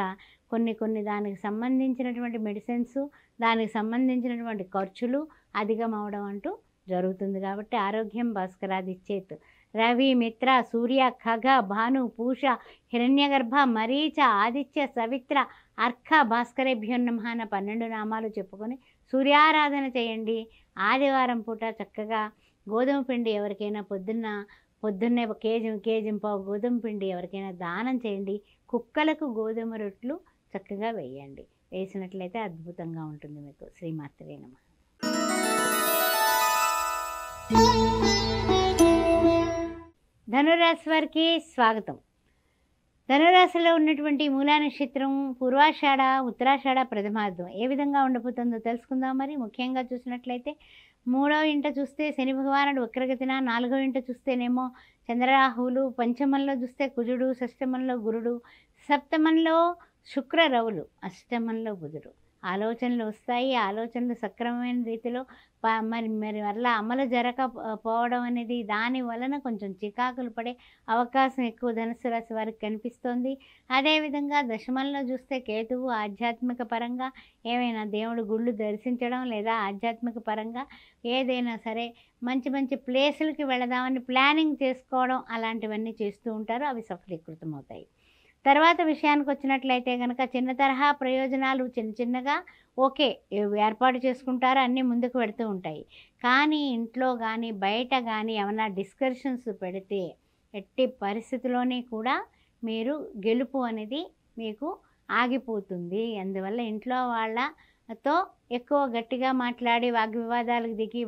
కొన్ని దానికి సంబంధించినటువంటి మెడిసిన్స్, దానికి సంబంధించినటువంటి ఖర్చులు అధికం అవడం అంటూ జరుగుతుంది. కాబట్టి ఆరోగ్యం భాస్కరాదిచ్చేత్. రవి, మిత్ర, సూర్య, ఖగ, భాను, పూష, హిరణ్యగర్భ, మరీచ, ఆదిత్య, సవిత్ర, అర్క, భాస్కరేభ్యో నమః అన్న 12 నామాలు చెప్పుకొని సూర్యారాధన చేయండి. ఆదివారం పూట చక్కగా గోధుమ పిండి ఎవరికైనా పొద్దున్నే కేజీ గోధుమ పిండి ఎవరికైనా దానం చేయండి. కుక్కలకు గోధుమ రొట్లు చక్కగా వేయండి. వేసినట్లయితే అద్భుతంగా ఉంటుంది మీకు. శ్రీమాత్రే నమః. ధనురాశి వారికి స్వాగతం. ధనురాశిలో ఉన్నటువంటి మూలా నక్షత్రం పూర్వాషాఢ, ఉత్తరాషాఢ, ప్రథమార్థం ఏ విధంగా ఉండబోతుందో తెలుసుకుందాం. మరి ముఖ్యంగా చూసినట్లయితే 3వ ఇంట చూస్తే శని భగవానుడు వక్రగతిన, 4వ ఇంట చూస్తేనేమో చంద్రరాహువులు, పంచమంలో చూస్తే కుజుడు, షష్టమంలో గురుడు, సప్తమంలో శుక్ర రవులు, అష్టమంలో బుధుడు. ఆలోచనలు వస్తాయి. ఆలోచనలు సక్రమమైన రీతిలో మరి వల్ల అమలు జరగకపోవడం అనేది దాని వలన కొంచెం చికాకులు పడే అవకాశం ఎక్కువ ధనుసు రాశి వారికి కనిపిస్తోంది. అదేవిధంగా దశమంలో చూస్తే కేతువు ఆధ్యాత్మిక పరంగా ఏమైనా దేవుడు గుళ్ళు దర్శించడం, లేదా ఆధ్యాత్మిక పరంగా ఏదైనా సరే మంచి మంచి ప్లేసులకి వెళదామని ప్లానింగ్ చేసుకోవడం, అలాంటివన్నీ చేస్తూ ఉంటారు. అవి సఫలీకృతం అవుతాయి. తర్వాత విషయానికి వచ్చినట్లయితే కనుక చిన్న తరహా ప్రయోజనాలు చిన్నగా ఓకే ఏర్పాటు చేసుకుంటారు, అన్నీ ముందుకు పెడుతూ ఉంటాయి. కానీ ఇంట్లో కానీ బయట కానీ ఏమైనా డిస్కషన్స్ పెడితే ఎట్టి పరిస్థితిలోనే కూడా మీరు గెలుపు అనేది మీకు ఆగిపోతుంది. అందువల్ల ఇంట్లో వాళ్ళతో ఎక్కువ గట్టిగా మాట్లాడి వాగ్వివాదాలకు దిగి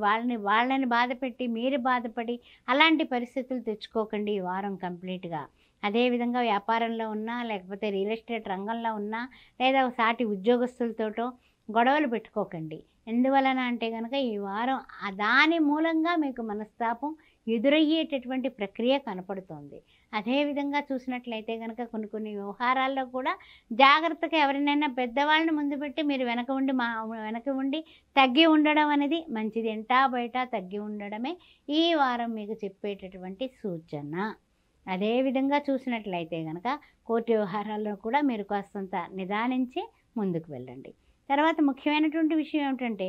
వాళ్ళని బాధపెట్టి మీరు బాధపడి అలాంటి పరిస్థితులు తెచ్చుకోకండి ఈ వారం కంప్లీట్గా. అదేవిధంగా వ్యాపారంలో ఉన్నా, లేకపోతే రియల్ ఎస్టేట్ రంగంలో ఉన్నా, లేదా సాటి ఉద్యోగస్తులతోటో గొడవలు పెట్టుకోకండి. ఎందువలన అంటే కనుక ఈ వారం దాని మూలంగా మీకు మనస్తాపం ఎదురయ్యేటటువంటి ప్రక్రియ కనపడుతోంది. అదేవిధంగా చూసినట్లయితే కనుక కొన్ని వ్యవహారాల్లో కూడా జాగ్రత్తగా ఎవరినైనా పెద్దవాళ్ళని ముందు పెట్టి మీరు వెనక ఉండి తగ్గి ఉండడం అనేది మంచిది. ఇంటా బయట తగ్గి ఉండడమే ఈ వారం మీకు చెప్పేటటువంటి సూచన. అదేవిధంగా చూసినట్లయితే కనుక కోర్టు వ్యవహారాల్లో కూడా మీరు కాస్తంత నిదానించి ముందుకు వెళ్ళండి. తర్వాత ముఖ్యమైనటువంటి విషయం ఏమిటంటే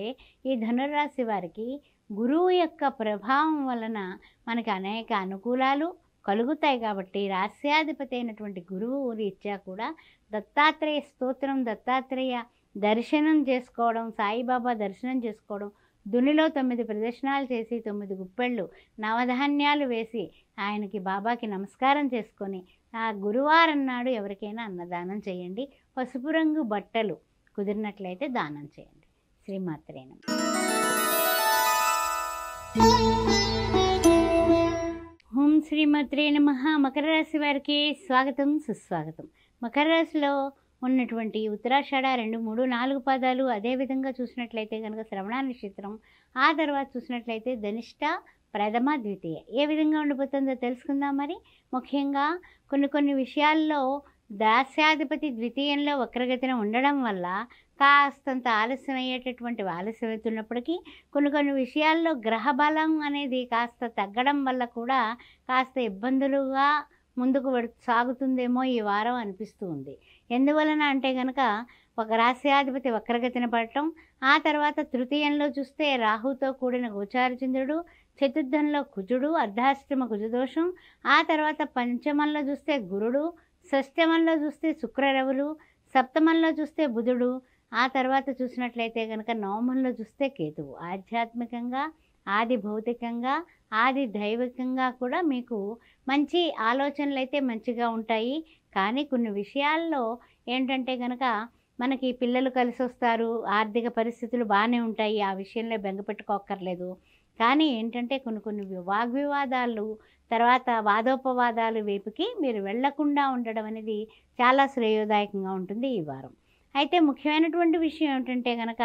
ఈ ధనురాశి వారికి గురువు యొక్క ప్రభావం వలన మనకి అనేక అనుకూలాలు కలుగుతాయి. కాబట్టి రాస్యాధిపతి అయినటువంటి గురువు రీత్యా కూడా దత్తాత్రేయ స్తోత్రం, దత్తాత్రేయ దర్శనం చేసుకోవడం, సాయిబాబా దర్శనం చేసుకోవడం, దునిలో 9 ప్రదక్షిణాలు చేసి 9 గుప్పెళ్ళు నవధాన్యాలు వేసి ఆయనకి బాబాకి నమస్కారం చేసుకొని ఆ గురువారం నాడు ఎవరికైనా అన్నదానం చేయండి. పసుపు రంగు బట్టలు కుదిరినట్లయితే దానం చేయండి. శ్రీమాత్రే నమః. ఓం శ్రీమాత్రే నమః. మకర రాశి వారికి స్వాగతం, సుస్వాగతం. మకర రాశిలో ఉన్నటువంటి ఉత్తరాషాఢ 2, 3, 4 పాదాలు, అదేవిధంగా చూసినట్లయితే కనుక శ్రవణ నక్షత్రం, ఆ తర్వాత చూసినట్లయితే ధనిష్ట, ప్రథమ, ద్వితీయ ఏ విధంగా ఉండిపోతుందో తెలుసుకుందాం. మరి ముఖ్యంగా కొన్ని విషయాల్లో దాస్యాధిపతి ద్వితీయంలో వక్రగతిన ఉండడం వల్ల కాస్తంత ఆలస్యం అవుతున్నప్పటికీ కొన్ని విషయాల్లో గ్రహబలం అనేది కాస్త తగ్గడం వల్ల కూడా కాస్త ఇబ్బందులుగా ముందుకు సాగుతుందేమో ఈ వారం అనిపిస్తూ ఉంది. ఎందువలన అంటే కనుక ఒక రాస్యాధిపతి వక్రగతిన పడటం, ఆ తర్వాత తృతీయంలో చూస్తే రాహుతో కూడిన గోచార చంద్రుడు, చతుర్థంలో కుజుడు, అర్ధాష్టమ కుజదోషం, ఆ తర్వాత పంచమంలో చూస్తే గురుడు, షష్టమంలో చూస్తే శుక్రరవులు, సప్తమంలో చూస్తే బుధుడు, ఆ తర్వాత చూసినట్లయితే కనుక నవమంలో చూస్తే కేతువు. ఆధ్యాత్మికంగా, ఆది భౌతికంగా, ఆది దైవికంగా కూడా మీకు మంచి ఆలోచనలు అయితే మంచిగా ఉంటాయి. కానీ కొన్ని విషయాల్లో ఏంటంటే కనుక మనకి పిల్లలు కలిసి వస్తారు, ఆర్థిక పరిస్థితులు బాగానే ఉంటాయి, ఆ విషయంలో బెంగపెట్టుకోక్కర్లేదు. కానీ ఏంటంటే కొన్ని వాగ్వివాదాలు, తర్వాత వాదోపవాదాలు వైపుకి మీరు వెళ్లకుండా ఉండడం అనేది చాలా శ్రేయోదాయకంగా ఉంటుంది ఈ వారం. అయితే ముఖ్యమైనటువంటి విషయం ఏమిటంటే కనుక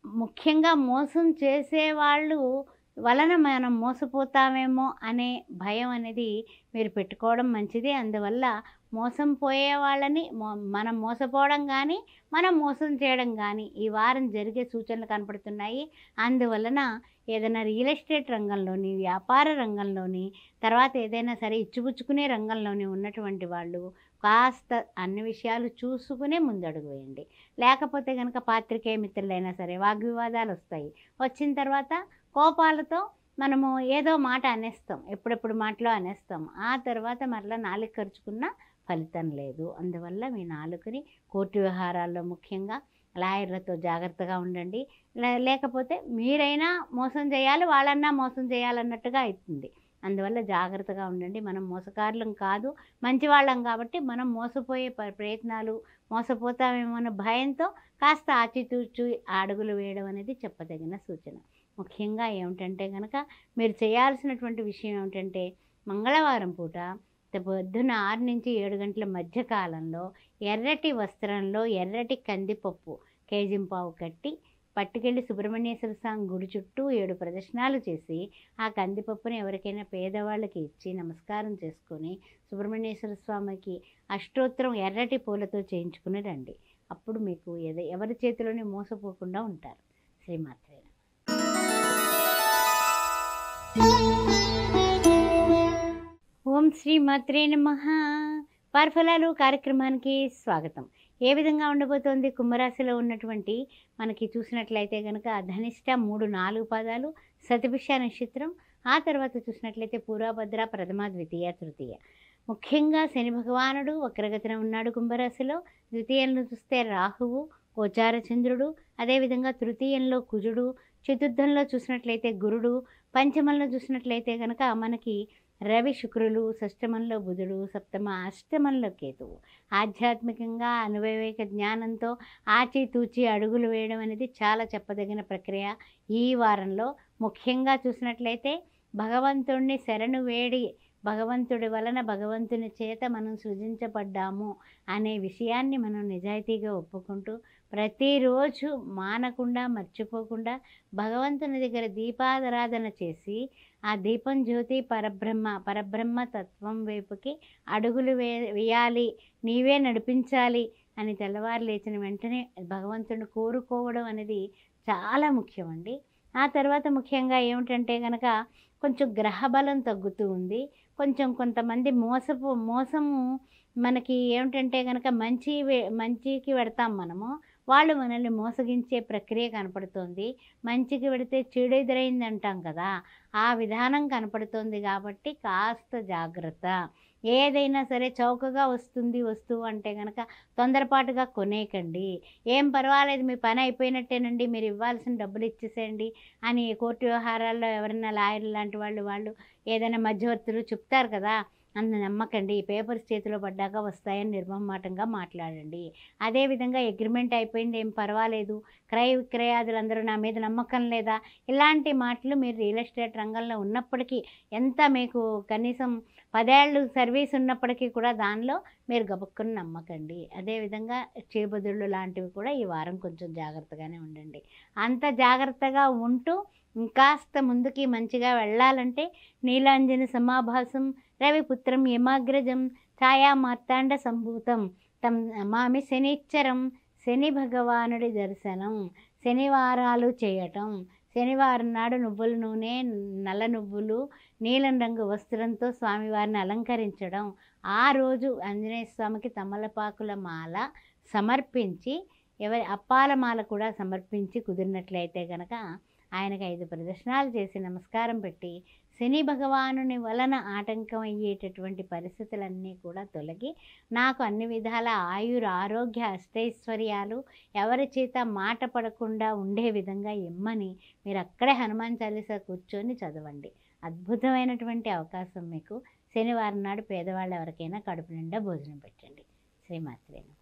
ముఖ్యంగా మోసం చేసేవాళ్ళు వలన మనం మోసపోతామేమో అనే భయం అనేది మీరు పెట్టుకోవడం మంచిది. అందువల్ల మోసం పోయే వాళ్ళని మనం మోసపోవడం కానీ మనం మోసం చేయడం కానీ ఈ వారం జరిగే సూచనలు కనపడుతున్నాయి. అందువలన ఏదైనా రియల్ ఎస్టేట్ రంగంలోని, వ్యాపార రంగంలోని, తర్వాత ఏదైనా సరే ఇచ్చిపుచ్చుకునే రంగంలోని ఉన్నటువంటి వాళ్ళు కాస్త అన్ని విషయాలు చూసుకునే ముందడుగు వేయండి. లేకపోతే కనుక పాత్రికేయ మిత్రులైనా సరే వాగ్వివాదాలు వస్తాయి. వచ్చిన తర్వాత కోపాలతో మనము ఏదో మాట అనేస్తాం, ఎప్పుడెప్పుడు మాటలో అనేస్తాం. ఆ తర్వాత మరలా నాలుక ఖర్చుకున్న ఫలితం లేదు. అందువల్ల మీ నాలుకని కోర్టు వ్యవహారాల్లో ముఖ్యంగా లాయర్లతో జాగ్రత్తగా ఉండండి. లేకపోతే మీరైనా మోసం చేయాలి, వాళ్ళన్నా మోసం చేయాలన్నట్టుగా అవుతుంది. అందువల్ల జాగ్రత్తగా ఉండండి. మనం మోసకారులం కాదు, మంచివాళ్ళం కాబట్టి మనం మోసపోయే ప్రయత్నాలు, మోసపోతామేమో అన్న భయంతో కాస్త ఆచితూచి అడుగులు వేయడం అనేది చెప్పదగిన సూచన. ముఖ్యంగా ఏమిటంటే కనుక మీరు చేయాల్సినటువంటి విషయం ఏమిటంటే మంగళవారం పూట పొద్దున్న 6 నుంచి 7 గంటల మధ్య కాలంలో ఎర్రటి వస్త్రంలో ఎర్రటి కందిపప్పు కేజింపావు కట్టి పట్టుకెళ్ళి సుబ్రహ్మణ్యేశ్వర స్వామి గుడి చుట్టూ 7 ప్రదక్షిణాలు చేసి ఆ కందిపప్పుని ఎవరికైనా పేదవాళ్ళకి ఇచ్చి నమస్కారం చేసుకొని సుబ్రహ్మణ్యేశ్వర స్వామికి అష్టోత్తరం ఎర్రటి పూలతో చేయించుకుని రండి. అప్పుడు మీకు ఎవరి చేతిలోనే మోసపోకుండా ఉంటారు. శ్రీమాత్రే. ఓం శ్రీమాత్రే నమః. వారఫలాలు కార్యక్రమానికి స్వాగతం. ఏ విధంగా ఉండబోతోంది కుంభరాశిలో ఉన్నటువంటి మనకి చూసినట్లయితే కనుక ధనిష్ట 3, 4 పాదాలు, శతభిష నక్షత్రం, ఆ తర్వాత చూసినట్లయితే పూర్వభద్ర, ప్రథమ, ద్వితీయ, తృతీయ. ముఖ్యంగా శని భగవానుడు వక్రగతిన ఉన్నాడు కుంభరాశిలో. ద్వితీయంలో చూస్తే రాహువు, గోచార చంద్రుడు, అదేవిధంగా తృతీయంలో కుజుడు, చతుర్థంలో చూసినట్లయితే గురుడు, పంచమంలో చూసినట్లయితే కనుక మనకి రవి, శుక్రులు, షష్టమంలో బుధుడు, సప్తమ, అష్టమంలో కేతువు. ఆధ్యాత్మికంగా అనుభవైక జ్ఞానంతో ఆచితూచి అడుగులు వేయడం అనేది చాలా చెప్పదగిన ప్రక్రియ. ఈ వారంలో ముఖ్యంగా చూసినట్లయితే భగవంతుడిని శరణు వేడి, భగవంతుడి వలన భగవంతుని చేత మనం సృజించబడ్డాము అనే విషయాన్ని మనం నిజాయితీగా ఒప్పుకుంటూ ప్రతిరోజు మానకుండా మర్చిపోకుండా భగవంతుని దగ్గర దీపారాధన చేసి ఆ దీపం జ్యోతి పరబ్రహ్మ తత్వం వైపుకి అడుగులు వేయాలి, నీవే నడిపించాలి అని తెల్లవారు లేచిన వెంటనే భగవంతుని కోరుకోవడం అనేది చాలా ముఖ్యమండి. ఆ తర్వాత ముఖ్యంగా ఏమిటంటే కనుక కొంచెం గ్రహబలం తగ్గుతూ ఉంది. కొంతమంది మోసము మనకి ఏమిటంటే కనుక మంచికి పెడతాం మనము, వాళ్ళు మనల్ని మోసగించే ప్రక్రియ కనపడుతోంది. మంచికి పెడితే చెడు ఎదురైంది అంటాం కదా, ఆ విధానం కనపడుతోంది. కాబట్టి కాస్త జాగ్రత్త. ఏదైనా సరే చౌకగా వస్తువు అంటే కనుక తొందరపాటుగా కొనేయకండి. ఏం పర్వాలేదు, మీ పని అయిపోయినట్టేనండి, మీరు ఇవ్వాల్సిన డబ్బులు ఇచ్చేసేయండి అని కోర్టు వ్యవహారాల్లో ఎవరైనా లాయర్లు లాంటి వాళ్ళు ఏదైనా మధ్యవర్తులు చెప్తారు కదా, అంత నమ్మకండి. ఈ పేపర్స్ చేతిలో పడ్డాక వస్తాయని నిర్మమాటంగా మాట్లాడండి. అదేవిధంగా అగ్రిమెంట్ అయిపోయింది, ఏం పర్వాలేదు, క్రయ విక్రయాదులందరూ నా మీద నమ్మకం లేదా, ఇలాంటి మాటలు మీరు రియల్ ఎస్టేట్ రంగంలో ఉన్నప్పటికీ, ఎంత మీకు కనీసం 10 ఏళ్ళు సర్వీస్ ఉన్నప్పటికీ కూడా దానిలో మీరు గబుక్కుని నమ్మకండి. అదేవిధంగా చేబదుళ్ళు లాంటివి కూడా ఈ వారం కొంచెం జాగ్రత్తగానే ఉండండి. అంత జాగ్రత్తగా ఉంటూ ఇంకాస్త ముందుకి మంచిగా వెళ్ళాలంటే నీలాంజన సమాభాసం రవిపుత్రం యమాగ్రజం ఛాయా మార్తాండ సంభూతం తం మామి శనిచ్చరం. శని భగవానుడి దర్శనం, శనివారాలు చేయటం, శనివారం నాడు నువ్వుల నూనె, నల్ల నువ్వులు, నీలం రంగు వస్త్రంతో స్వామివారిని అలంకరించడం, ఆ రోజు ఆంజనేయ స్వామికి తమలపాకుల మాల సమర్పించి అప్పాలమాల కూడా సమర్పించి కుదిరినట్లయితే కనుక ఆయనకు 5 ప్రదక్షిణాలు చేసి నమస్కారం పెట్టి శని భగవానుని వలన ఆటంకం అయ్యేటటువంటి పరిస్థితులన్నీ కూడా తొలగి నాకు అన్ని విధాల ఆరోగ్య అష్టైశ్వర్యాలు ఎవరి చేత మాట పడకుండా ఉండే విధంగా ఇమ్మని మీరు అక్కడే హనుమాన్ చాలీసా కూర్చొని చదవండి. అద్భుతమైనటువంటి అవకాశం మీకు. శనివారం నాడు పేదవాళ్ళు ఎవరికైనా కడుపు నిండా భోజనం పెట్టండి. శ్రీమాత్రే నమః.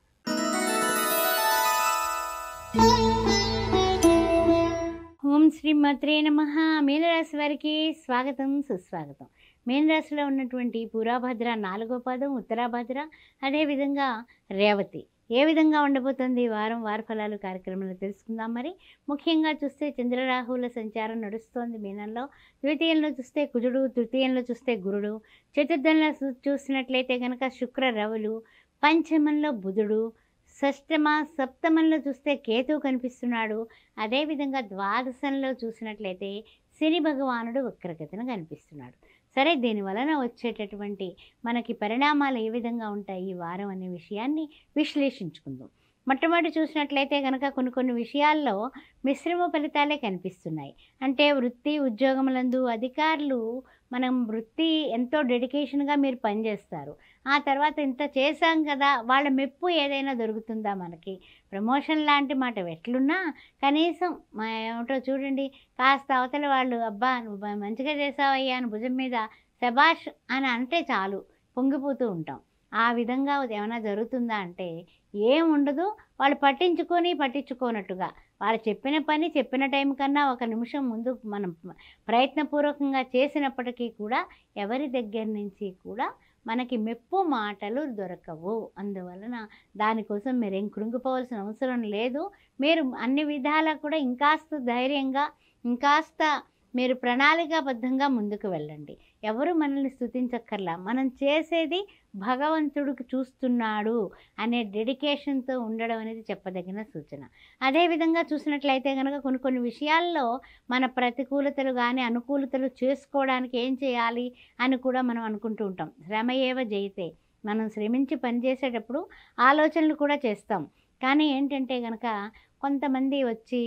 ఓం శ్రీమాత్రే నమః. మీనరాశి వారికి స్వాగతం సుస్వాగతం. మీనరాశిలో ఉన్నటువంటి పూర్వభద్ర 4వ పాదం, ఉత్తరాభద్ర, అదేవిధంగా రేవతి ఏ విధంగా ఉండబోతుంది ఈ వారం వార ఫలాలు కార్యక్రమంలో తెలుసుకుందాం. మరి ముఖ్యంగా చూస్తే చంద్రరాహువుల సంచారం నడుస్తోంది మీనంలో. ద్వితీయంలో చూస్తే కుజుడు, తృతీయంలో చూస్తే గురుడు, చతుర్థంలో చూసినట్లయితే కనుక శుక్ర రవులు, పంచమంలో బుధుడు, సప్తమంలో చూస్తే కేతువు కనిపిస్తున్నాడు. అదేవిధంగా ద్వాదశంలో చూసినట్లయితే శని భగవానుడు వక్రగతిన కనిపిస్తున్నాడు. సరే, దీని వలన వచ్చేటటువంటి మనకి పరిణామాలు ఏ విధంగా ఉంటాయి ఈ వారం అనే విషయాన్ని విశ్లేషించుకుందాం. మొట్టమొదటి చూసినట్లయితే కనుక కొన్ని విషయాల్లో మిశ్రమ ఫలితాలే కనిపిస్తున్నాయి. అంటే వృత్తి ఉద్యోగములందు అధికారులు మనం వృత్తి ఎంతో డెడికేషన్గా మీరు పనిచేస్తారు, ఆ తర్వాత ఇంత చేశాం కదా వాళ్ళ మెప్పు ఏదైనా దొరుకుతుందా మనకి? ప్రమోషన్ లాంటి మాట ఎట్లున్నా కనీసం ఏమిటో చూడండి, కాస్త అవతల వాళ్ళు అబ్బా నువ్వు మంచిగా చేసావయ్యా అని భుజం మీద శబాష్ అని అంటే చాలు పొంగిపోతూ ఉంటాం. ఆ విధంగా ఏమైనా జరుగుతుందా అంటే ఏం ఉండదు. వాళ్ళు పట్టించుకోనట్టుగా వాళ్ళు చెప్పిన పని చెప్పిన టైం కన్నా 1 నిమిషం ముందు మనం ప్రయత్నపూర్వకంగా చేసినప్పటికీ కూడా ఎవరి దగ్గర నుంచి కూడా మనకి మెప్పు మాటలు దొరకవు. అందువలన దానికోసం మీరేం కృంగిపోవాల్సిన అవసరం లేదు. మీరు అన్ని విధాలా కూడా ఇంకాస్త ధైర్యంగా, ఇంకాస్త మీరు ప్రణాళికాబద్ధంగా ముందుకు వెళ్ళండి. ఎవరు మనల్ని స్తుతించక్కర్లా, మనం చేసేది భగవంతుడికి చూస్తున్నాడు అనే డెడికేషన్తో ఉండడం అనేది చెప్పదగిన సూచన. అదేవిధంగా చూసినట్లయితే కనుక కొన్ని విషయాల్లో మన ప్రతికూలతలు కానీ అనుకూలతలు చేసుకోవడానికి ఏం చేయాలి అని కూడా మనం అనుకుంటూ ఉంటాం. శ్రమ ఏవ జయితే, మనం శ్రమించి పనిచేసేటప్పుడు ఆలోచనలు కూడా చేస్తాం. కానీ ఏంటంటే కనుక కొంతమంది వచ్చి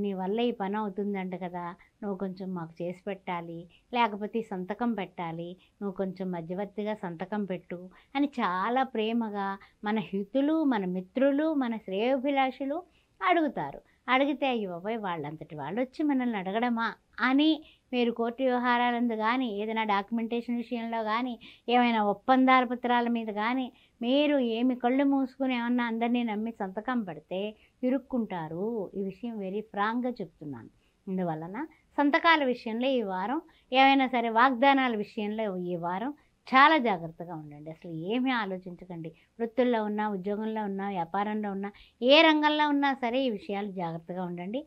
నీ వల్ల ఈ పని అవుతుందంట కదా, నువ్వు కొంచెం మాకు చేసి పెట్టాలి, లేకపోతే సంతకం పెట్టాలి, నువ్వు కొంచెం మధ్యవర్తిగా సంతకం పెట్టు అని చాలా ప్రేమగా మన హితులు, మన మిత్రులు, మన శ్రేయోభిలాషులు అడుగుతారు. అడిగితే అయ్యో బాబాయ్ వాళ్ళంతటి వాళ్ళు వచ్చి మనల్ని అడగడమా అని మీరు కోర్టు వ్యవహారాలందు కానీ, ఏదైనా డాక్యుమెంటేషన్ విషయంలో కానీ, ఏమైనా ఒప్పందాల పత్రాల మీద కానీ మీరు ఏమి కళ్ళు మూసుకుని ఏమన్నా అందరినీ నమ్మి సంతకం పెడితే ఇరుక్కుంటారు. ఈ విషయం వెరీ ఫ్రాంక్గా చెప్తున్నాను. అందువలన సంతకాల విషయంలో ఈ వారం, ఏమైనా సరే వాగ్దానాల విషయంలో ఈ వారం చాలా జాగ్రత్తగా ఉండండి. అసలు ఏమీ ఆలోచించకండి. వృత్తుల్లో ఉన్నా, ఉద్యోగంలో ఉన్నా, వ్యాపారంలో ఉన్నా, ఏ రంగంలో ఉన్నా సరే ఈ విషయాలు జాగ్రత్తగా ఉండండి.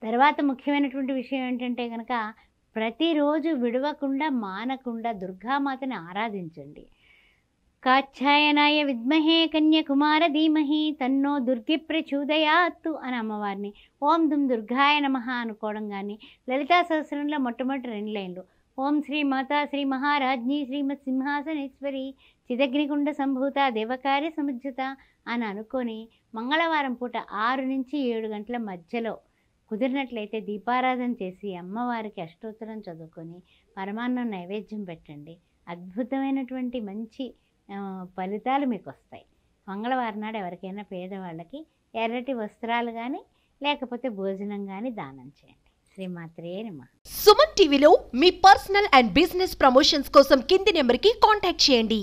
తర్వాత ముఖ్యమైనటువంటి విషయం ఏంటంటే కనుక ప్రతిరోజు విడవకుండా మానకుండా దుర్గామాతని ఆరాధించండి. కాచ్యాయనాయ విద్మహే కన్యకుమార ధీమహి తన్నో దుర్గి ప్రచోదయాత్తు అని అమ్మవారిని ఓం దుమ్ దుర్గాయ నమః అనుకోవడం కానీ, లలితా సహస్రంలో మొట్టమొదటి 2 లైన్లు ఓం శ్రీ మాతా శ్రీ మహారాజ్ఞి శ్రీమత్ సింహాసనేశ్వరి చిదగ్నికుండ సంభూత దేవకార్య సముజ్జత అని అనుకొని మంగళవారం పూట 6 నుంచి 7 గంటల మధ్యలో కుదిరినట్లయితే దీపారాధన చేసి అమ్మవారికి అష్టోత్తరం చదువుకొని పరమాన్నం నైవేద్యం పెట్టండి. అద్భుతమైనటువంటి మంచి ఫలితాలు మీకు వస్తాయి. మంగళవారం నాడు ఎవరికైనా పేదవాళ్ళకి ఎర్రటి వస్త్రాలు కానీ లేకపోతే భోజనం కానీ దానం చేయండి. శ్రీమాత్రే నమః. సుమన్ టీవీలో మీ పర్సనల్ అండ్ బిజినెస్ ప్రమోషన్స్ కోసం కింది నెంబర్కి కాంటాక్ట్ చేయండి.